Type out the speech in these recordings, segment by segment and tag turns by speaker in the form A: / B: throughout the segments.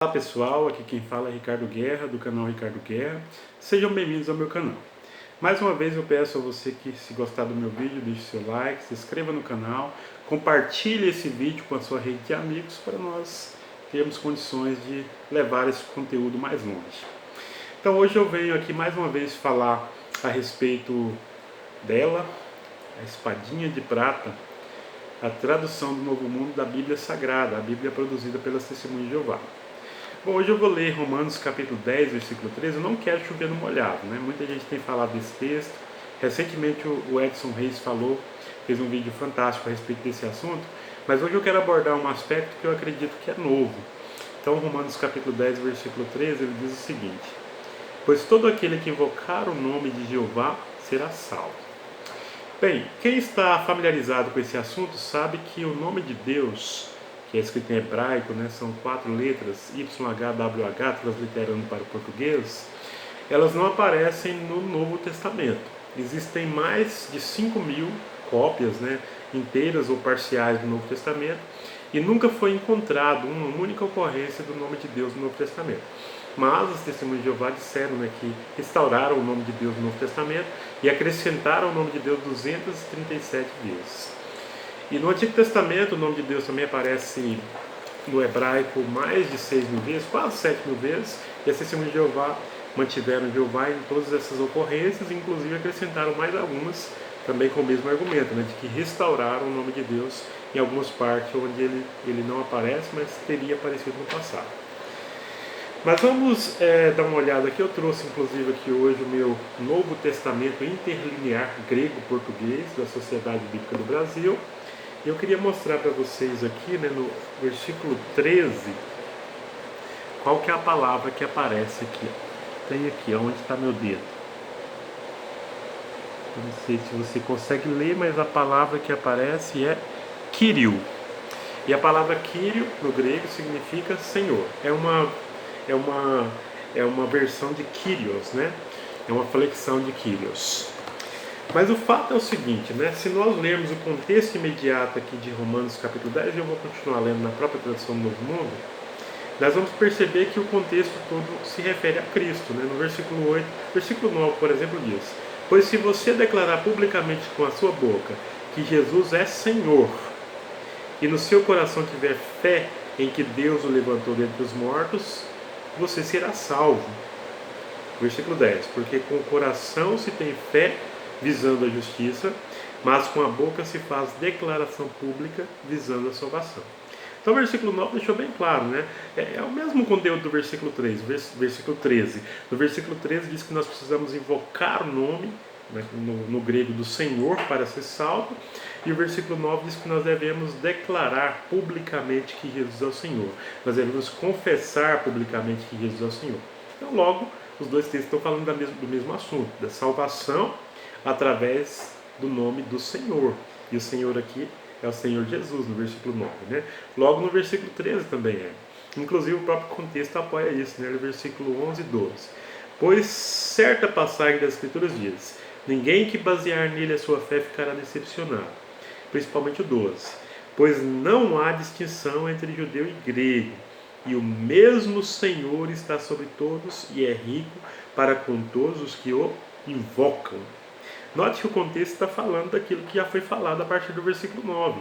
A: Olá pessoal, aqui quem fala é Ricardo Guerra, do canal Ricardo Guerra. Sejam bem-vindos ao meu canal. Mais uma vez eu peço a você que, se gostar do meu vídeo, deixe seu like, se inscreva no canal, compartilhe esse vídeo com a sua rede de amigos para nós termos condições de levar esse conteúdo mais longe. Então hoje eu venho aqui mais uma vez falar a respeito dela, a espadinha de prata, a tradução do Novo Mundo da Bíblia Sagrada, a Bíblia produzida pelas Testemunhas de Jeová. Bom, hoje eu vou ler Romanos capítulo 10, versículo 13. Eu não quero chover no molhado, né? Muita gente tem falado desse texto. Recentemente o Edson Reis fez um vídeo fantástico a respeito desse assunto, mas hoje eu quero abordar um aspecto que eu acredito que é novo. Então, Romanos capítulo 10, versículo 13, ele diz o seguinte: pois todo aquele que invocar o nome de Jeová será salvo. Bem, quem está familiarizado com esse assunto sabe que o nome de Deus, que é escrito em hebraico, né, são 4 letras, YHWH, transliterando para o português, elas não aparecem no Novo Testamento. Existem mais de 5.000 cópias, né, inteiras ou parciais do Novo Testamento, e nunca foi encontrado uma única ocorrência do nome de Deus no Novo Testamento. Mas as Testemunhas de Jeová disseram, né, que restauraram o nome de Deus no Novo Testamento e acrescentaram o nome de Deus 237 vezes. E no Antigo Testamento o nome de Deus também aparece no hebraico mais de 6.000 vezes, quase 7.000 vezes, e as Testemunhas de Jeová mantiveram Jeová em todas essas ocorrências, inclusive acrescentaram mais algumas, também com o mesmo argumento, né, de que restauraram o nome de Deus em algumas partes onde ele não aparece, mas teria aparecido no passado. Mas vamos dar uma olhada aqui. Eu trouxe inclusive aqui hoje o meu Novo Testamento interlinear grego-português da Sociedade Bíblica do Brasil. Eu queria mostrar para vocês aqui, né, no versículo 13, qual que é a palavra que aparece aqui. Tem aqui, onde está meu dedo. Eu não sei se você consegue ler, mas a palavra que aparece é Kyriou. E a palavra Kyriou no grego significa Senhor. É uma versão de Kyrios, né? É uma flexão de Kyrios. Mas o fato é o seguinte, né? Se nós lermos o contexto imediato aqui de Romanos capítulo 10, eu vou continuar lendo na própria tradução do Novo Mundo, nós vamos perceber que o contexto todo se refere a Cristo, né? No versículo 8, versículo 9, por exemplo, diz: pois se você declarar publicamente com a sua boca que Jesus é Senhor, e no seu coração tiver fé em que Deus o levantou dentre os mortos, você será salvo. Versículo 10, porque com o coração se tem fé visando a justiça, mas com a boca se faz declaração pública visando a salvação. Então o versículo 9 deixou bem claro, né? É o mesmo conteúdo do versículo 13. No versículo 13 diz que nós precisamos invocar o nome, né, no grego, do Senhor para ser salvo. E o versículo 9 diz que nós devemos declarar publicamente que Jesus é o Senhor. Nós devemos confessar publicamente que Jesus é o Senhor. Então logo, os dois textos estão falando do mesmo assunto, da salvação através do nome do Senhor. E o Senhor aqui é o Senhor Jesus, no versículo 9, né? Logo no versículo 13 também é. Inclusive o próprio contexto apoia isso, né? No versículo 11 e 12. Pois certa passagem das Escrituras diz: ninguém que basear nele a sua fé ficará decepcionado. Principalmente o 12. Pois não há distinção entre judeu e grego, e o mesmo Senhor está sobre todos e é rico para com todos os que o invocam. Note que o contexto está falando daquilo que já foi falado a partir do versículo 9.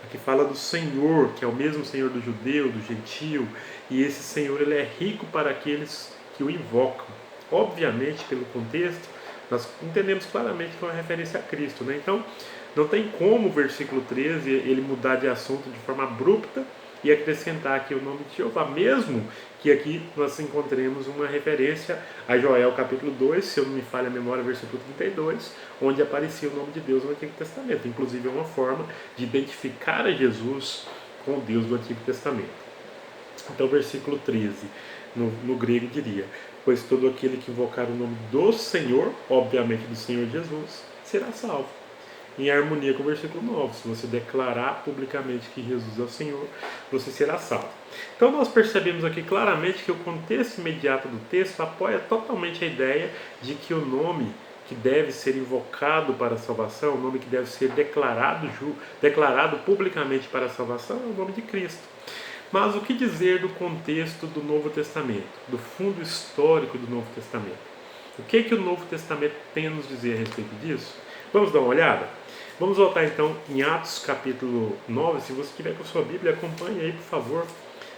A: Aqui fala do Senhor, que é o mesmo Senhor do judeu, do gentio, e esse Senhor ele é rico para aqueles que o invocam. Obviamente, pelo contexto, nós entendemos claramente que é uma referência a Cristo, né? Então, não tem como o versículo 13 ele mudar de assunto de forma abrupta e acrescentar aqui o nome de Jeová, mesmo que aqui nós encontremos uma referência a Joel capítulo 2, se eu não me falha a memória, versículo 32, onde aparecia o nome de Deus no Antigo Testamento. Inclusive é uma forma de identificar a Jesus com o Deus do Antigo Testamento. Então versículo 13, no grego diria: pois todo aquele que invocar o nome do Senhor, obviamente do Senhor Jesus, será salvo. Em harmonia com o versículo 9, se você declarar publicamente que Jesus é o Senhor, você será salvo. Então nós percebemos aqui claramente que o contexto imediato do texto apoia totalmente a ideia de que o nome que deve ser invocado para a salvação, o nome que deve ser declarado publicamente para a salvação, é o nome de Cristo. Mas o que dizer do contexto do Novo Testamento, do fundo histórico do Novo Testamento? O que o Novo Testamento tem a nos dizer a respeito disso? Vamos dar uma olhada? Vamos voltar então em Atos capítulo 9. Se você tiver com a sua Bíblia, acompanhe aí, por favor.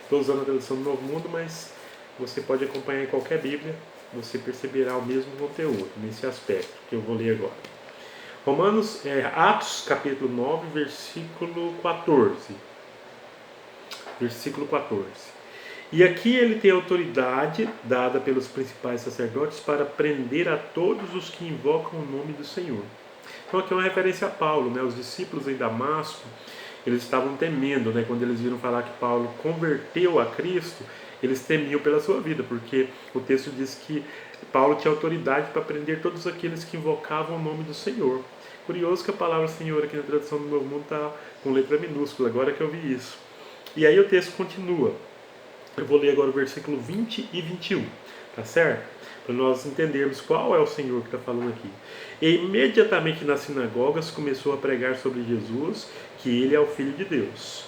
A: Estou usando a tradução do Novo Mundo, mas você pode acompanhar em qualquer Bíblia. Você perceberá o mesmo conteúdo nesse aspecto que eu vou ler agora. Atos capítulo 9, versículo 14. Versículo 14. E aqui ele tem autoridade dada pelos principais sacerdotes para prender a todos os que invocam o nome do Senhor. Então aqui é uma referência a Paulo, né? Os discípulos em Damasco, eles estavam temendo, né? Quando eles viram falar que Paulo converteu a Cristo, eles temiam pela sua vida, porque o texto diz que Paulo tinha autoridade para prender todos aqueles que invocavam o nome do Senhor. Curioso que a palavra Senhor aqui na tradução do Novo Mundo está com letra minúscula, agora que eu vi isso. E aí o texto continua. Eu vou ler agora o versículo 20 e 21, tá certo? Para nós entendermos qual é o Senhor que está falando aqui. E imediatamente nas sinagogas começou a pregar sobre Jesus, que ele é o Filho de Deus.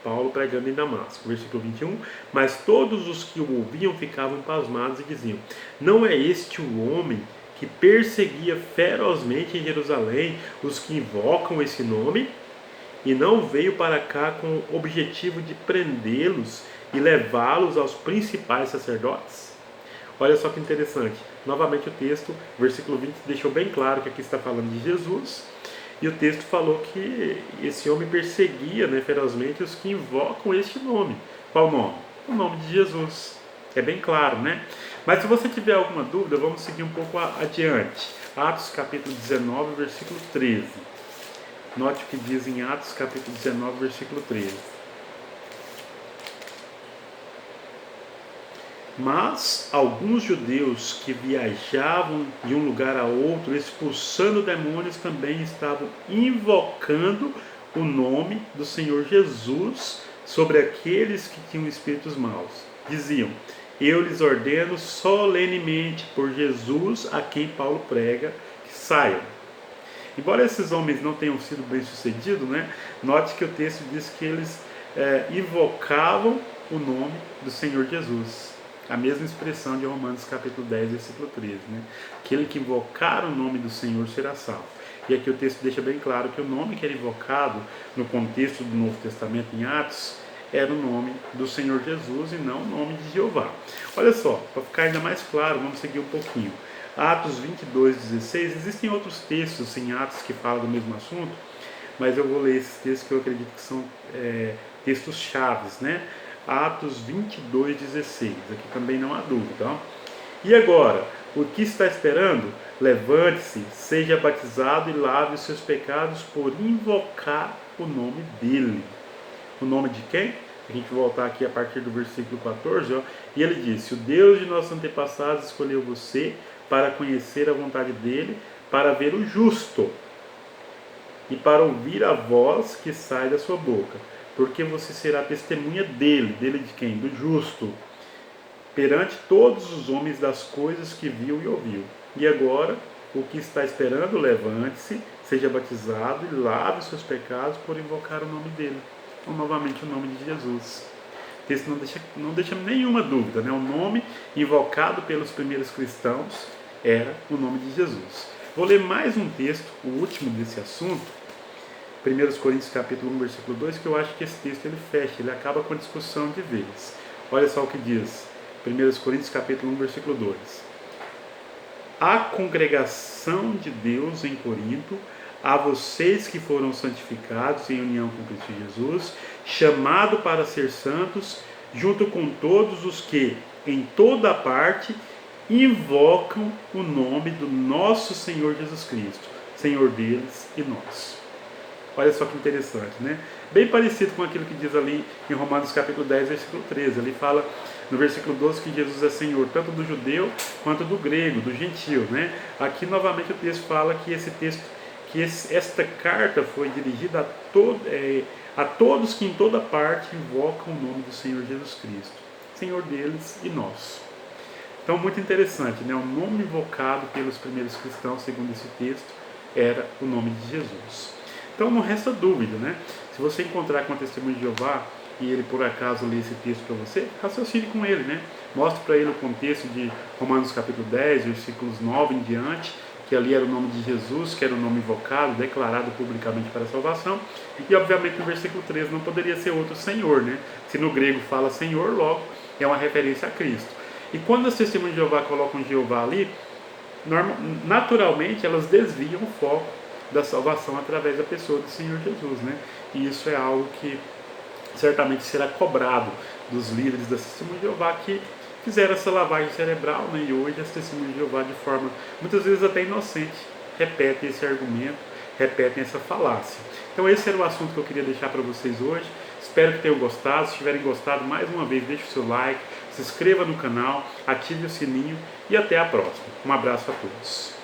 A: Paulo pregando em Damasco, versículo 21. Mas todos os que o ouviam ficavam pasmados e diziam: não é este o homem que perseguia ferozmente em Jerusalém os que invocam esse nome? E não veio para cá com o objetivo de prendê-los e levá-los aos principais sacerdotes? Olha só que interessante. Novamente o texto, versículo 20, deixou bem claro que aqui está falando de Jesus. E o texto falou que esse homem perseguia, né, ferozmente os que invocam este nome. Qual nome? O nome de Jesus. É bem claro, né? Mas se você tiver alguma dúvida, vamos seguir um pouco adiante. Atos capítulo 19, versículo 13. Note o que diz em Atos capítulo 19, versículo 13. Mas alguns judeus que viajavam de um lugar a outro, expulsando demônios, também estavam invocando o nome do Senhor Jesus sobre aqueles que tinham espíritos maus. Diziam: eu lhes ordeno solenemente por Jesus a quem Paulo prega, que saiam. Embora esses homens não tenham sido bem-sucedidos, né, note que o texto diz que eles invocavam o nome do Senhor Jesus. A mesma expressão de Romanos capítulo 10, versículo 13. Né? Aquele que invocar o nome do Senhor será salvo. E aqui o texto deixa bem claro que o nome que era invocado no contexto do Novo Testamento em Atos era o nome do Senhor Jesus e não o nome de Jeová. Olha só, para ficar ainda mais claro, vamos seguir um pouquinho. Atos 22, 16, existem outros textos em Atos que falam do mesmo assunto, mas eu vou ler esses textos que eu acredito que são textos chaves, né? Atos 22, 16, aqui também não há dúvida. Ó. E agora, o que está esperando? Levante-se, seja batizado e lave os seus pecados por invocar o nome dele. O nome de quem? A gente voltar aqui a partir do versículo 14, ó, e ele disse: o Deus de nossos antepassados escolheu você para conhecer a vontade dele, para ver o justo e para ouvir a voz que sai da sua boca, porque você será testemunha dele de quem? Do justo, perante todos os homens das coisas que viu e ouviu. E agora, o que está esperando? Levante-se, seja batizado e lave os seus pecados por invocar o nome dele. Então, novamente, o nome de Jesus. O texto não deixa nenhuma dúvida, né? O nome invocado pelos primeiros cristãos era o nome de Jesus. Vou ler mais um texto, o último desse assunto, 1 Coríntios capítulo 1, versículo 2, que eu acho que esse texto ele fecha, ele acaba com a discussão de vez. Olha só o que diz, 1 Coríntios capítulo 1, versículo 2. A congregação de Deus em Corinto, a vocês que foram santificados em união com Cristo Jesus, chamado para ser santos, junto com todos os que, em toda parte, invocam o nome do nosso Senhor Jesus Cristo, Senhor deles e nosso. Olha só que interessante, né? Bem parecido com aquilo que diz ali em Romanos capítulo 10, versículo 13. Ele fala no versículo 12 que Jesus é Senhor tanto do judeu quanto do grego, do gentil, né? Aqui novamente o texto fala que esta carta foi dirigida a todos que em toda parte invocam o nome do Senhor Jesus Cristo, Senhor deles e nosso. Então, muito interessante, né? O nome invocado pelos primeiros cristãos, segundo esse texto, era o nome de Jesus. Então não resta dúvida, né? Se você encontrar com a Testemunha de Jeová,
B: e ele por acaso lê esse texto para você, raciocine com ele, né? Mostre para ele o contexto de Romanos capítulo 10, versículos 9 em diante, que ali era o nome de Jesus, que era o nome invocado, declarado publicamente para a salvação, e obviamente no versículo 13 não poderia ser outro Senhor, né? Se no grego fala Senhor, logo é uma referência a Cristo. E quando as testemunhas de Jeová colocam Jeová ali, naturalmente elas desviam o foco da salvação através da pessoa do Senhor Jesus, né? E isso é algo que certamente será cobrado dos líderes da testemunha de Jeová que fizeram essa lavagem cerebral, né? E hoje as testemunhas de Jeová, de forma muitas vezes até inocente, repetem esse argumento, repetem essa falácia. Então esse era o assunto que eu queria deixar para vocês hoje. Espero que tenham gostado. Se tiverem gostado, mais uma vez, deixe o seu like, se inscreva no canal, ative o sininho e até a próxima. Um abraço a todos.